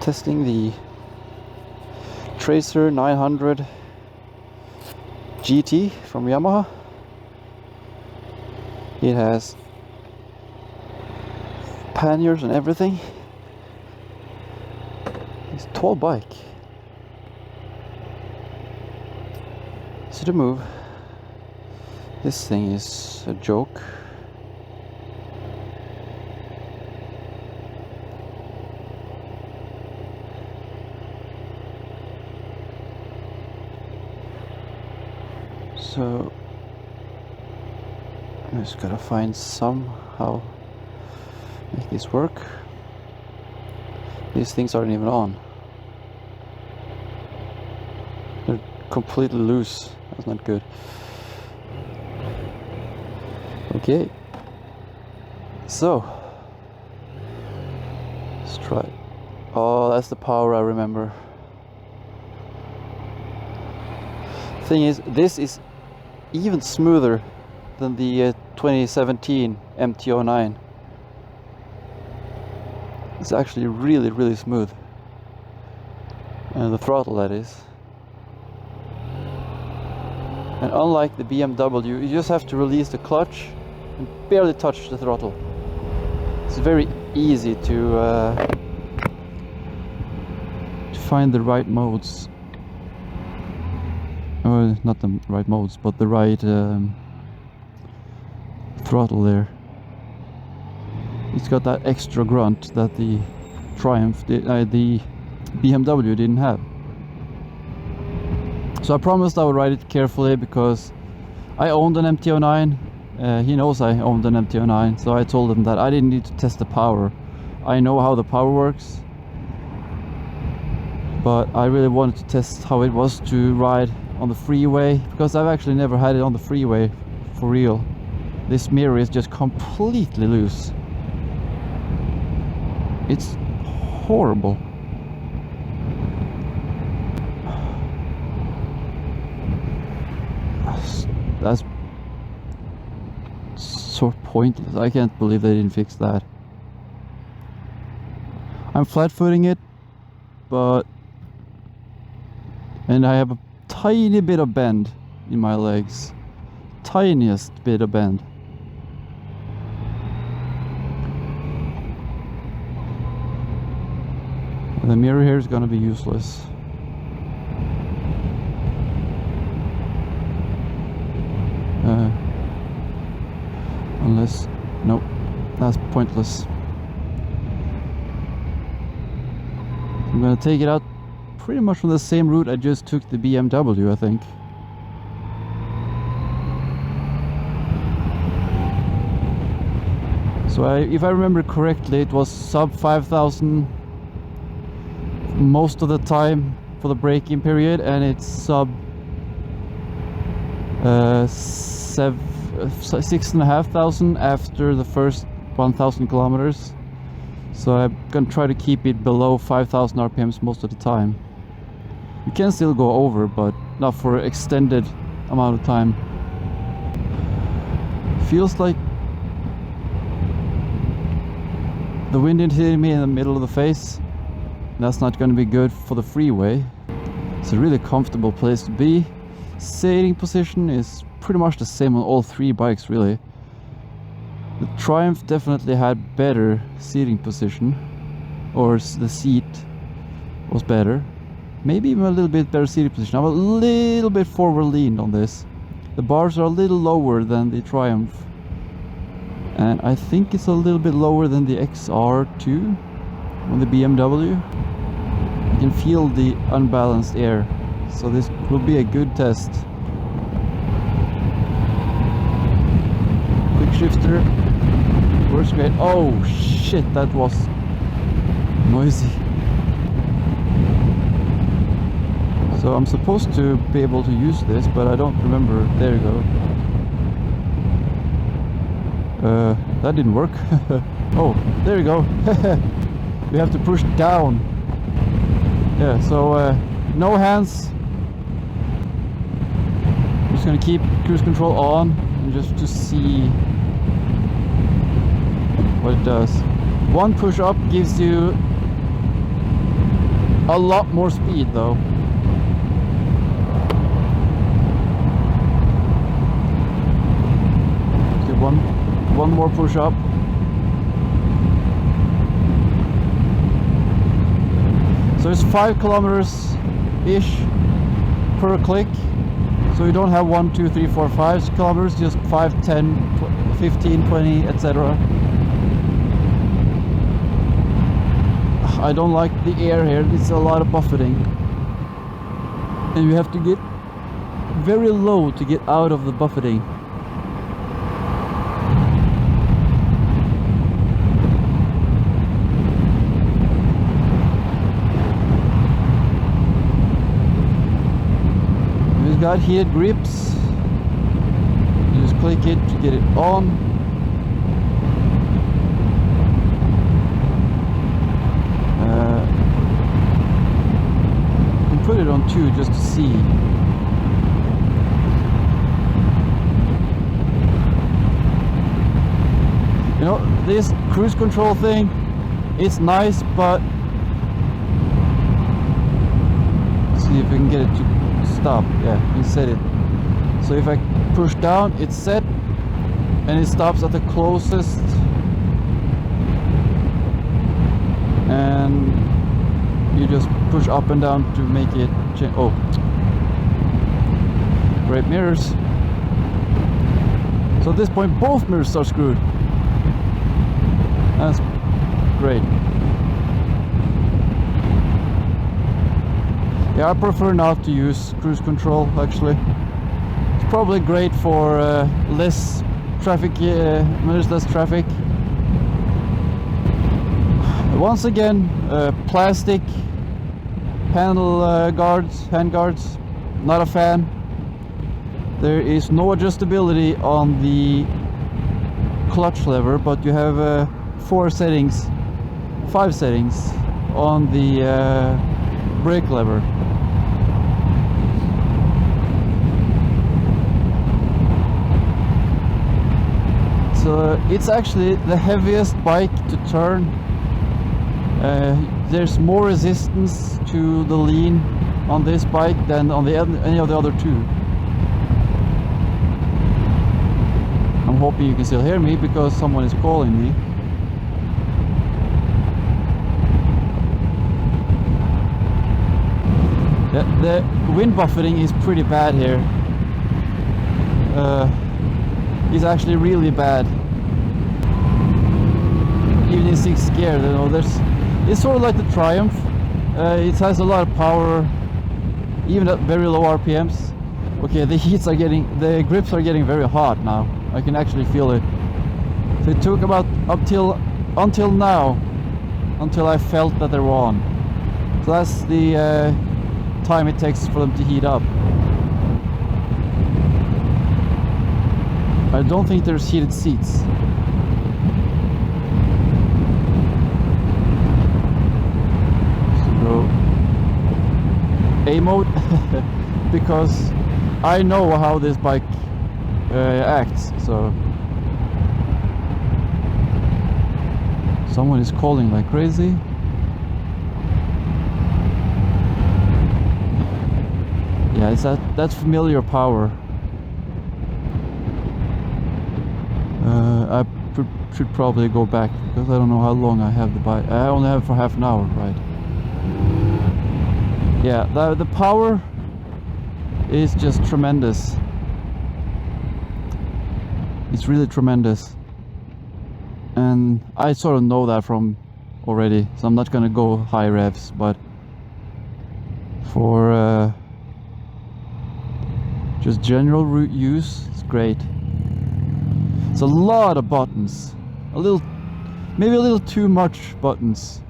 Testing the Tracer 900 GT from Yamaha. It has panniers and everything. It's a tall bike. So to move, this thing is a joke. So I just gotta find somehow make this work. These things aren't even on. They're completely loose. That's not good. Okay. So let's try it. Oh, that's the power I remember. Thing is, this is even smoother than the 2017 MT-09. It's actually really smooth. And the throttle, that is. And unlike the BMW, you just have to release the clutch and barely touch the throttle. It's very easy to find the right modes. Or not the right modes, but the right throttle there. It's got that extra grunt that the the BMW didn't have. So I promised I would ride it carefully because I owned an MT-09. He knows I owned an MT-09, so I told him that I didn't need to test the power. I know how the power works, but I really wanted to test how it was to ride on the freeway, because I've actually never had it on the freeway for real. This mirror is just completely loose. It's horrible. That's so pointless. I can't believe they didn't fix that. I'm flat-footing it, and I have a tiny bit of bend in my legs. Tiniest bit of bend. And the mirror here is gonna be useless. Unless, nope, that's pointless. I'm gonna take it out pretty much from the same route I just took the BMW, I think. So if I remember correctly, it was sub 5,000 most of the time for the braking period, and it's sub 6,500 after the first 1,000 kilometers. So I'm gonna try to keep it below 5,000 RPMs most of the time. You can still go over, but not for an extended amount of time. Feels like the wind is hitting me in the middle of the face. That's not going to be good for the freeway. It's a really comfortable place to be. Seating position is pretty much the same on all three bikes, really. The Triumph definitely had better seating position, or the seat was better. Maybe even a little bit better seating position. I'm a little bit forward leaned on this. The bars are a little lower than the Triumph, and I think it's a little bit lower than the XR2 on the BMW. I can feel the unbalanced air, so this will be a good test. Quick shifter works great. Oh shit, that was noisy. So I'm supposed to be able to use this, but I don't remember. There you go. That didn't work. Oh, there you go. We have to push down. Yeah, so no hands. I'm just gonna keep cruise control on and just to see what it does. One push up gives you a lot more speed though. Okay, one more push up. So it's 5 kilometers ish per click. So you don't have 1, 2, 3, 4, 5 kilometers, just 5, 10, 15, 20, etc. I don't like the air here, it's a lot of buffeting. And you have to get very low to get out of the buffeting. We've got heated grips. You just click it to get it on. Put it on 2 just to see. You know, this cruise control thing, it's nice, but let's see if we can get it to stop. Yeah, we set it. So if I push down, it's set and it stops at the closest, and you just push up and down to make it change. Oh, great mirrors. So at this point both mirrors are screwed. That's great. Yeah, I prefer not to use cruise control actually. It's probably great for less traffic, when there's less traffic. Once again, plastic handle hand guards, not a fan. There is no adjustability on the clutch lever, but you have 5 settings on the brake lever. So it's actually the heaviest bike to turn. There's more resistance to the lean on this bike than on any of the other 2. I'm hoping you can still hear me because someone is calling me. The wind buffeting is pretty bad here. It's actually really bad. Even in 6th gear, you know, it's sort of like the Triumph. It has a lot of power, even at very low RPMs. Okay, the grips are getting very hot now. I can actually feel it. So it took about until now, until I felt that they were on. So that's the time it takes for them to heat up. I don't think there's heated seats. A mode because I know how this bike acts. So someone is calling like crazy. Yeah, it's that's familiar power. I should probably go back because I don't know how long I have the bike. I only have it for half an hour, right? Yeah, the power is just tremendous. It's really tremendous. And I sort of know that from already, so I'm not gonna go high revs, but for just general use, it's great. It's a lot of buttons, maybe a little too much buttons.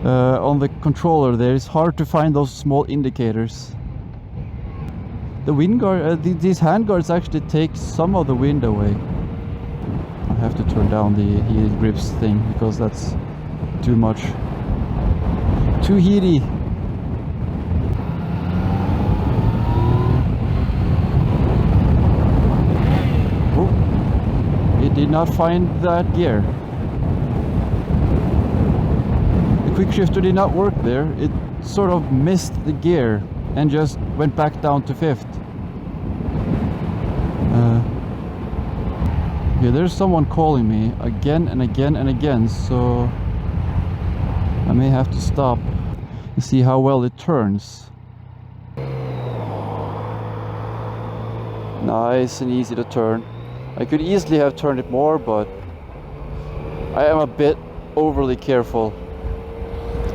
On the controller there, it's hard to find those small indicators. The wind guard, these hand guards actually take some of the wind away. I have to turn down the heated grips thing because that's too much, too heaty. It did not find that gear. The quick shifter did not work there. It sort of missed the gear and just went back down to 5th. Yeah, there's someone calling me again and again and again, so I may have to stop and see how well it turns. Nice and easy to turn. I could easily have turned it more, but I am a bit overly careful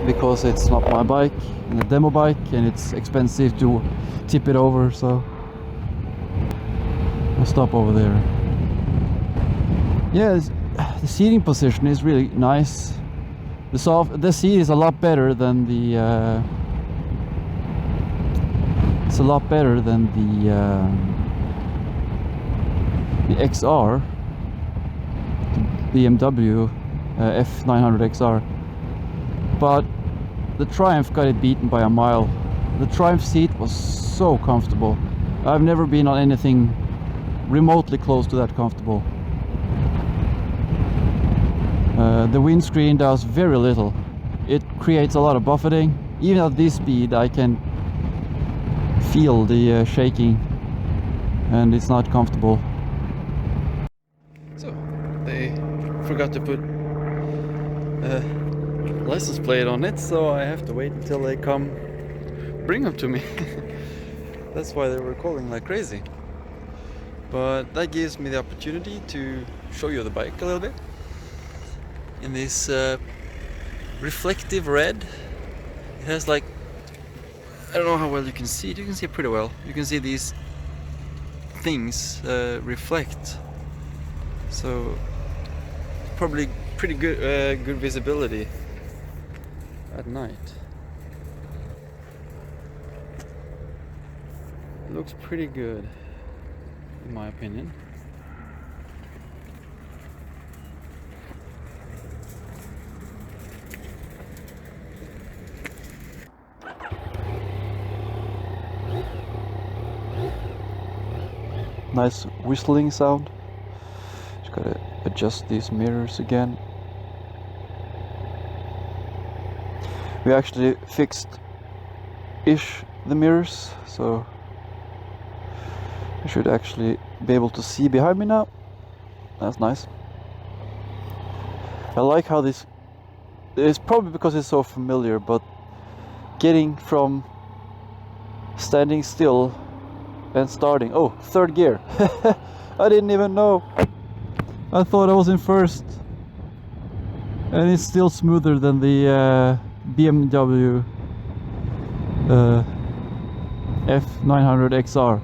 because it's not my bike, and a demo bike, and it's expensive to tip it over, so I'll stop over there. Yeah, the seating position is really nice. The seat is a lot better than the it's a lot better than the XR, the BMW F900XR, but the Triumph got it beaten by a mile. The Triumph seat was so comfortable. I've never been on anything remotely close to that comfortable. The windscreen does very little. It creates a lot of buffeting. Even at this speed I can feel the shaking, and it's not comfortable. So they forgot to put a license plate on it, so I have to wait until they come bring them to me. That's why they were calling like crazy. But that gives me the opportunity to show you the bike a little bit in this reflective red. It has like, I don't know how well you can see it. You can see it pretty well. You can see these things reflect, so probably pretty good good visibility at night. It looks pretty good in my opinion. Nice whistling sound. Just gotta adjust these mirrors again. We actually fixed-ish the mirrors, so I should actually be able to see behind me now. That's nice. I like how this, it's probably because it's so familiar, but getting from standing still and starting, oh, 3rd gear. I didn't even know. I thought I was in 1st, and it's still smoother than the BMW F900XR.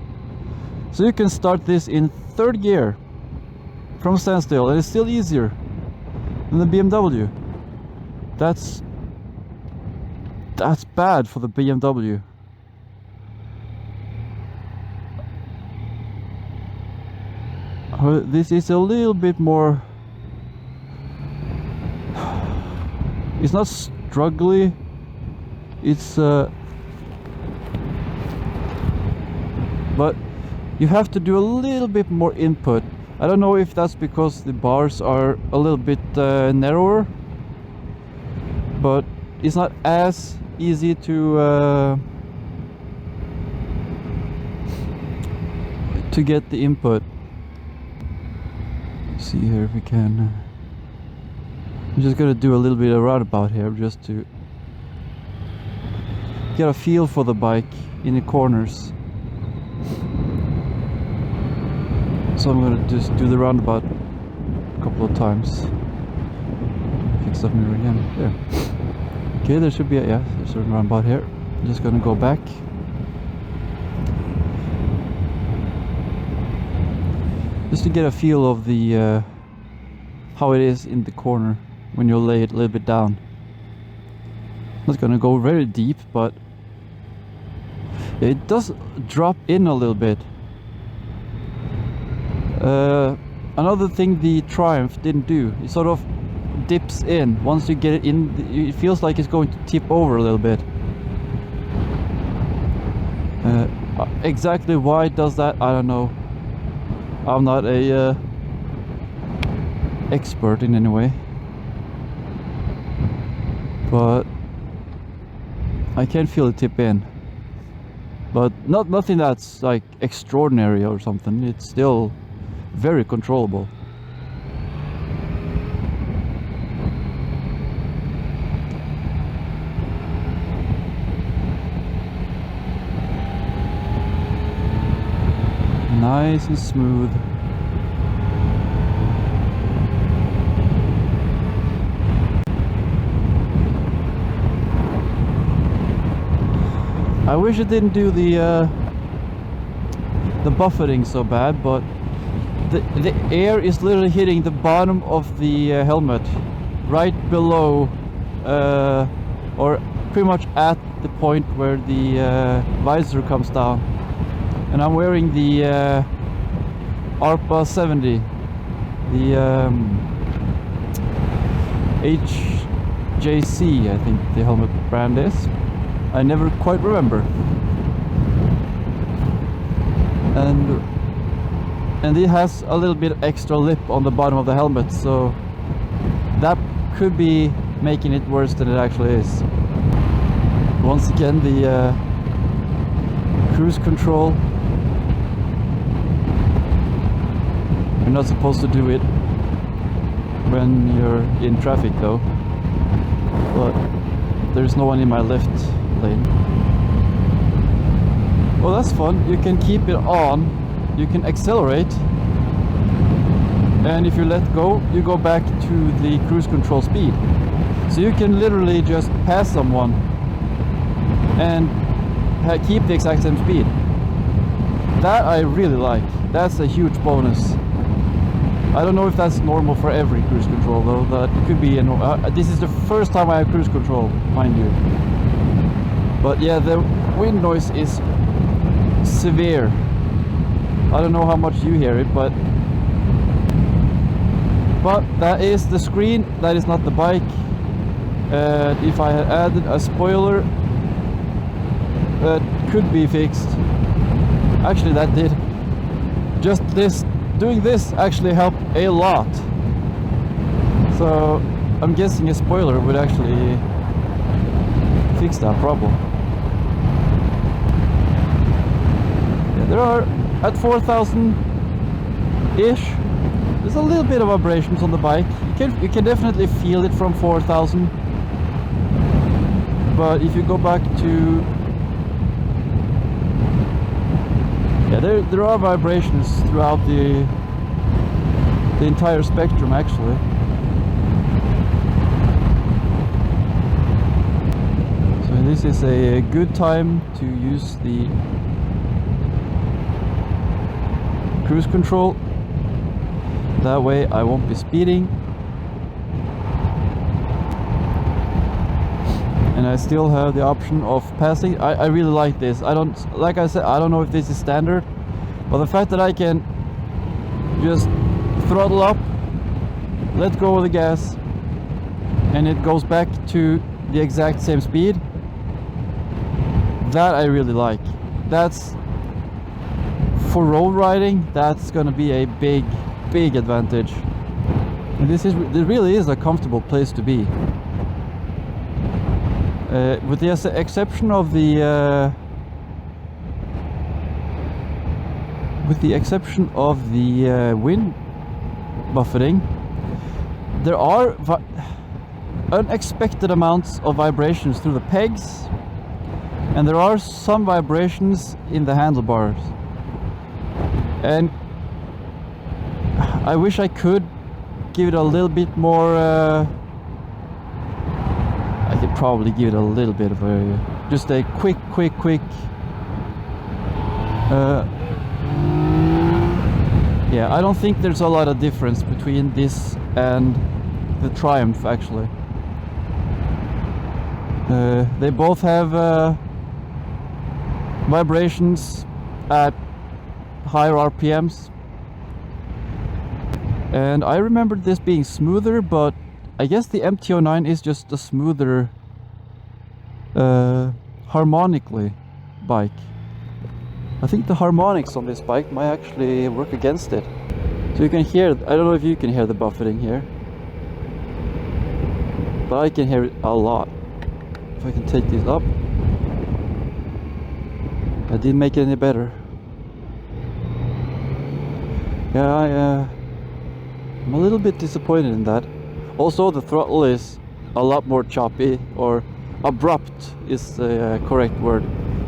So you can start this in 3rd gear from standstill, and it's still easier than the BMW. That's bad for the BMW. This is a little bit more, it's not struggly, it's but you have to do a little bit more input. I don't know if that's because the bars are a little bit narrower, but it's not as easy to get the input. See here if we can. I'm just gonna do a little bit of roundabout here just to get a feel for the bike in the corners. So I'm gonna just do the roundabout a couple of times. Fix that mirror again. There. Okay, there should be a, yeah, there's a roundabout here. I'm just gonna go back. Just to get a feel of the how it is in the corner when you lay it a little bit down. Not gonna go very deep, but it does drop in a little bit. Another thing the Triumph didn't do, it sort of dips in. Once you get it in, it feels like it's going to tip over a little bit. Exactly why it does that, I don't know. I'm not a expert in any way. but I can feel it tip in. But nothing that's like extraordinary or something. It's still very controllable. Nice and smooth. I wish it didn't do the buffeting so bad, but the air is literally hitting the bottom of the helmet, right below, or pretty much at the point where the visor comes down. And I'm wearing the ARPA 70, the HJC, I think the helmet brand is. I never quite remember. And it has a little bit extra lip on the bottom of the helmet, so that could be making it worse than it actually is. Once again, the cruise control. You're not supposed to do it when you're in traffic though, but there's no one in my left lane. Well, that's fun. You can keep it on, you can accelerate, and if you let go, you go back to the cruise control speed. So you can literally just pass someone and keep the exact same speed. That I really like. That's a huge bonus. I don't know if that's normal for every cruise control though. That could be this is the first time I have cruise control, mind you. But yeah, the wind noise is severe. I don't know how much you hear it, but that is the screen, that is not the bike. If I had added a spoiler, that could be fixed. Actually, that did. Just this, doing this actually helped a lot. So I'm guessing a spoiler would actually fix that problem. Yeah, there are at 4,000 ish. There's a little bit of vibrations on the bike. You can definitely feel it from 4,000. But if you go back to, yeah, there are vibrations throughout the entire spectrum actually. So this is a good time to use the cruise control. That way I won't be speeding. And I still have the option of passing. I really like this. I don't, like I said, I don't know if this is standard, but the fact that I can just throttle up, let go of the gas, and it goes back to the exact same speed, that I really like. That's, for road riding, that's gonna be a big advantage. And it really is a comfortable place to be. With the exception of the wind buffeting, there are unexpected amounts of vibrations through the pegs, and there are some vibrations in the handlebars. And I wish I could give it a little bit more. I could probably give it a little bit of just a quick. Yeah, I don't think there's a lot of difference between this and the Triumph actually. They both have vibrations at higher RPMs. And I remembered this being smoother, but I guess the MT-09 is just a smoother harmonically bike. I think the harmonics on this bike might actually work against it. So you can hear, I don't know if you can hear the buffeting here, but I can hear it a lot. if I can take this up. I didn't make it any better. Yeah, I'm a little bit disappointed in that. Also, the throttle is a lot more choppy, or abrupt is the correct word.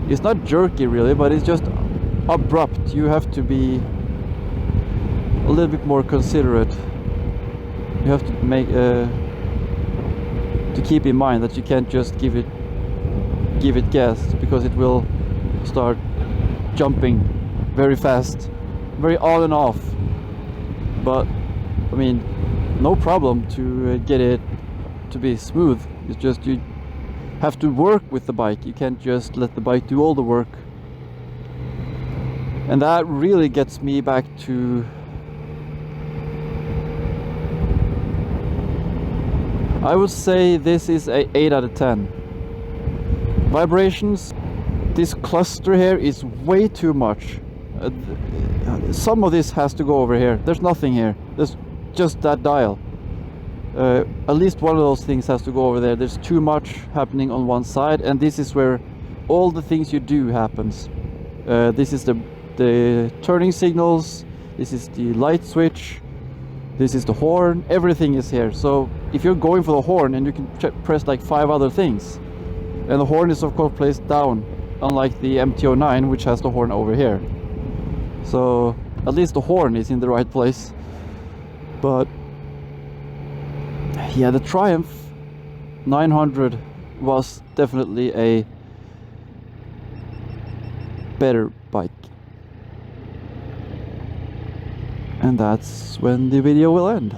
It's not jerky really, but it's just abrupt. You have to be a little bit more considerate. You have to make to keep in mind that you can't just give it gas, because it will start jumping very fast, very on and off. But I mean, no problem to get it to be smooth. It's just you have to work with the bike. You can't just let the bike do all the work. And that really gets me back to, I would say this is a 8 out of 10. Vibrations, this cluster here is way too much. Some of this has to go over here. There's nothing here. There's just that dial. At least one of those things has to go over there. There's too much happening on one side, and this is where all the things you do happens. This is the turning signals, this is the light switch, this is the horn, everything is here. So if you're going for the horn, and you can press like 5 other things, and the horn is of course placed down, unlike the MT-09, which has the horn over here. So at least the horn is in the right place. But yeah, the Triumph 900 was definitely a better bike. And that's when the video will end.